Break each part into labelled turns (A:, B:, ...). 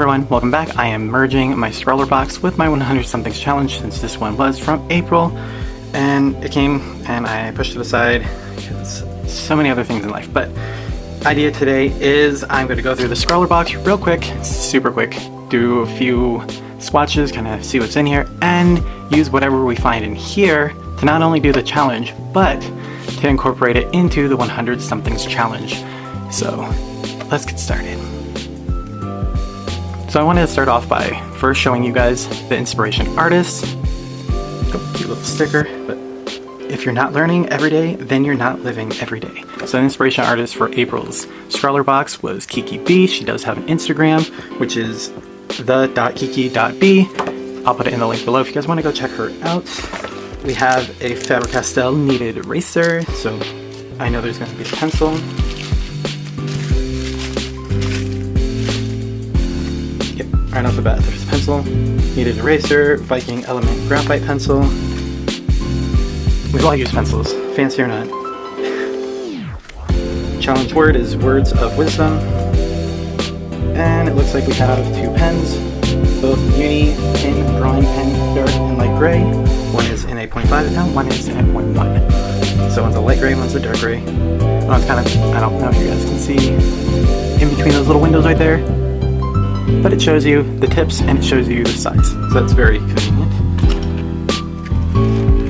A: everyone, welcome back. I am merging my Scrawlrbox with my 100 somethings challenge since this one was from April and it came and I pushed it aside because so many other things in life. But idea today is I'm going to go through the Scrawlrbox real quick, super quick, do a few swatches, kind of see what's in here, and use whatever we find in here to not only do the challenge, but to incorporate it into the 100 somethings challenge. So let's get started. So I wanted to start off by first showing you guys the inspiration artists. Oh, cute little sticker, but if you're not learning every day, then you're not living every day. So the inspiration artist for April's Scrawlrbox was Kiki B. She does have an Instagram, which is the.kiki.b. I'll put it in the link below if you guys want to go check her out. We have a Faber-Castell kneaded eraser, so I know there's going to be a pencil. Right off the bat, there's a pencil, kneaded eraser, Viking Element graphite pencil. We've all used pencils, fancy or not. Challenge word is words of wisdom. And it looks like we have two pens, both uni pen, drawing pen, dark and light gray. One is in a 0.5 and one is in a 0.1. So one's a light gray, one's a dark gray. One's kind of, I don't know if you guys can see in between those little windows right there. But it shows you the tips and it shows you the size, so that's very convenient.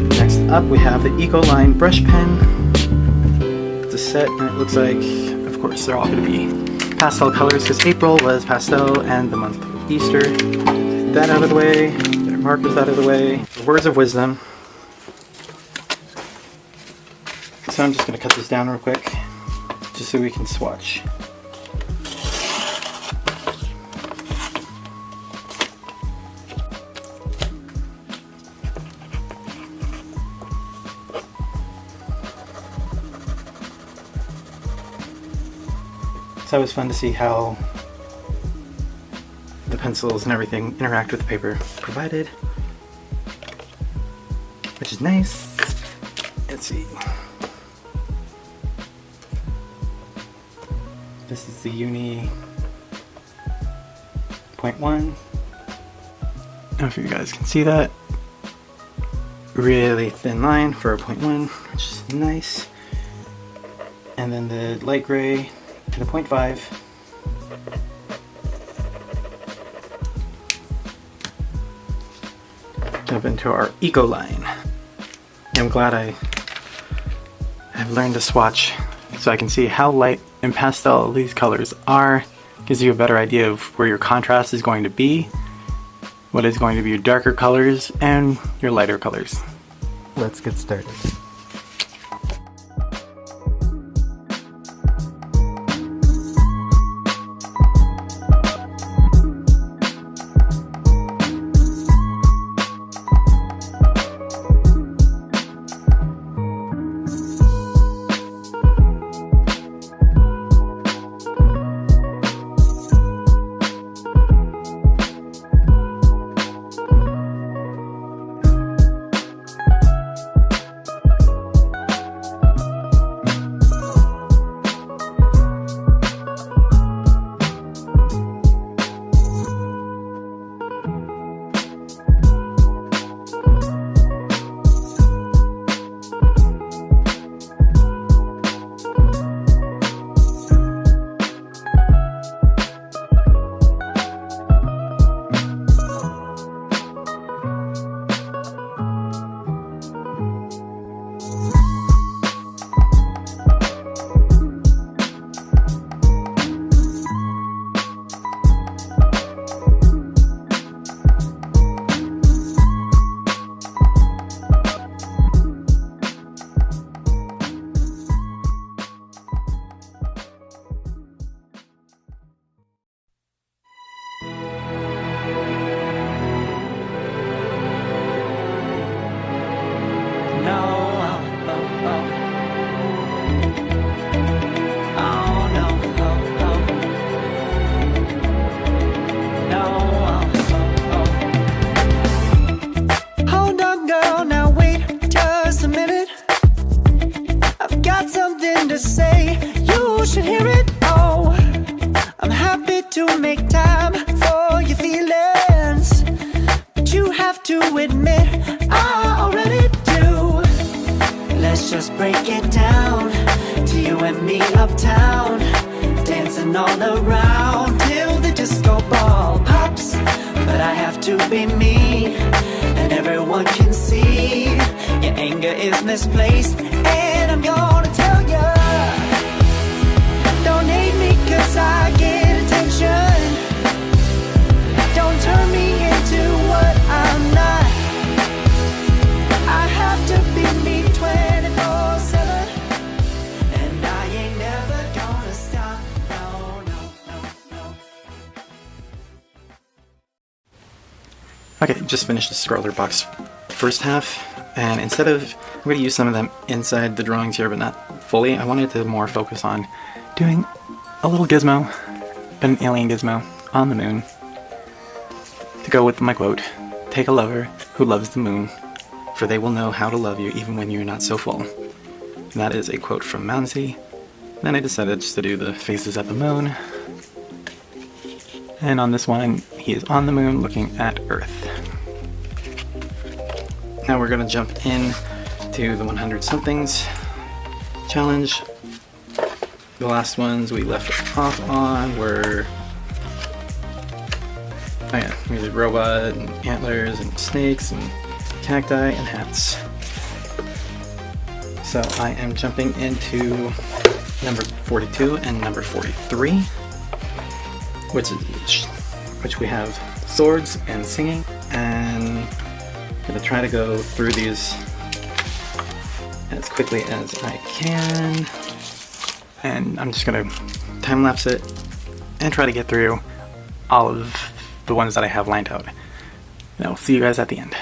A: Next up we have the Ecoline brush pen. It's a set and it looks like, of course, they're all going to be pastel colors because April was pastel and the month of Easter. Get that out of the way, get our markers out of the way. Words of wisdom. So I'm just going to cut this down real quick just so we can swatch. It's always fun to see how the pencils and everything interact with the paper provided, which is nice. Let's see. This is the Uni 0.1. I don't know if you guys can see that. Really thin line for a 0.1, which is nice. And then the light gray and a 0.5. Jump into our Ecoline. I'm glad I've learned to swatch so I can see how light and pastel these colors are. Gives you a better idea of where your contrast is going to be, what is going to be your darker colors, and your lighter colors. Let's get started.
B: run all around till the disco ball pops. But I have to be me, and everyone can see your anger is misplaced. And I'm gonna tell ya, don't hate me cause I get attention. Don't turn me into what I'm not. I have to be me 24/7, and I ain't never gonna stop. No, no, no, no.
A: Okay, just finished the Scrawlrbox first half, and instead of, I'm going to use some of them inside the drawings here, but not fully. I wanted to more focus on doing a little gizmo, an alien gizmo on the moon, to go with my quote, "Take a lover who loves the moon, for they will know how to love you even when you're not so full." And that is a quote from Moundsy. Then I decided just to do the faces at the moon. And on this one, he is on the moon looking at Earth. Now we're gonna jump in to the 100 somethings challenge. The last ones we left off on were, oh yeah, we did robot and antlers and snakes and cacti and hats. So I am jumping into number 42 and number 43, which we have swords and singing, and I'm gonna try to go through these as quickly as I can, and I'm just gonna time-lapse it and try to get through all of the ones that I have lined out. And I'll see you guys at the end.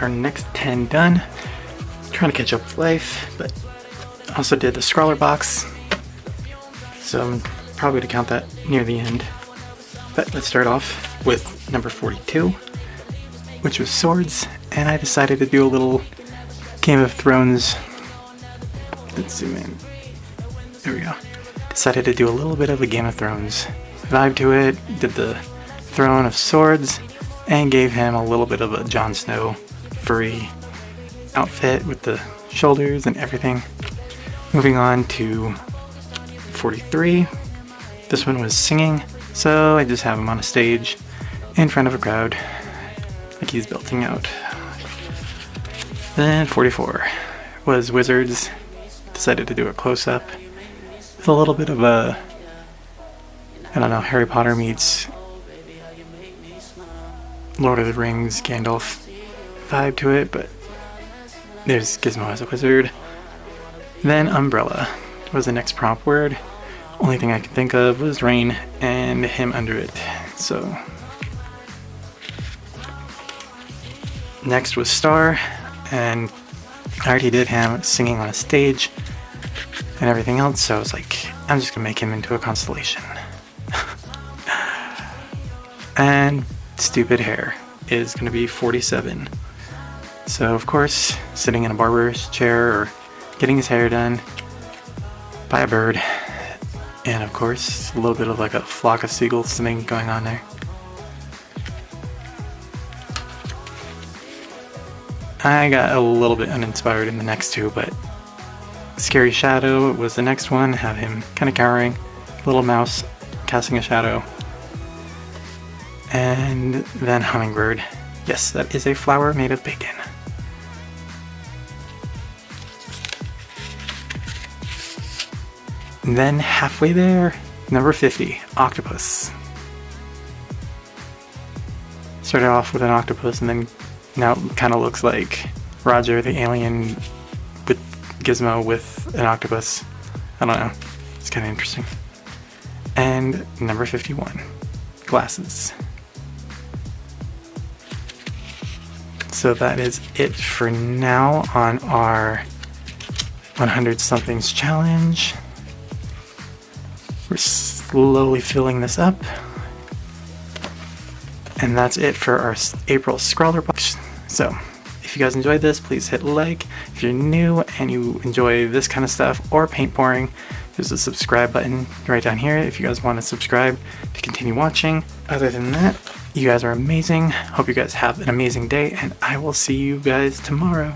A: our next 10 done. Trying to catch up with life, but also did the Scrawlrbox, so I'm probably to count that near the end. But let's start off with number 42, which was swords, and I decided to do a little Game of Thrones. Let's zoom in. There we go. Decided to do a little bit of a Game of Thrones vibe to it. Did the Throne of Swords and gave him a little bit of a Jon Snow furry outfit with the shoulders and everything. Moving on to 43. This one was singing, so I just have him on a stage in front of a crowd like he's belting out. Then 44 was wizards. Decided to do a close-up with a little bit of a, I don't know, Harry Potter meets Lord of the Rings Gandalf vibe to it, but there's Gizmo as a wizard. Then umbrella was the next prompt word. Only thing I could think of was rain and him under it. So next was star, and I already did him singing on a stage and everything else, so I was like, I'm just gonna make him into a constellation. And stupid hair is gonna be 47. So of course, sitting in a barber's chair or getting his hair done by a bird, and of course a little bit of like a flock of seagulls thing going on there. I got a little bit uninspired in the next two, but Scary Shadow was the next one. Have him kind of cowering, little mouse casting a shadow, and then hummingbird. Yes, that is a flower made of bacon. And then halfway there, number 50, octopus. Started off with an octopus, and then now it kind of looks like Roger the alien with Gizmo with an octopus. I don't know. It's kind of interesting. And number 51, glasses. So that is it for now on our 100 somethings challenge. We're slowly filling this up. And that's it for our April Scrawlrbox. So, if you guys enjoyed this, please hit like. If you're new and you enjoy this kind of stuff or paint pouring, there's a subscribe button right down here if you guys want to subscribe to continue watching. Other than that, you guys are amazing. Hope you guys have an amazing day, and I will see you guys tomorrow.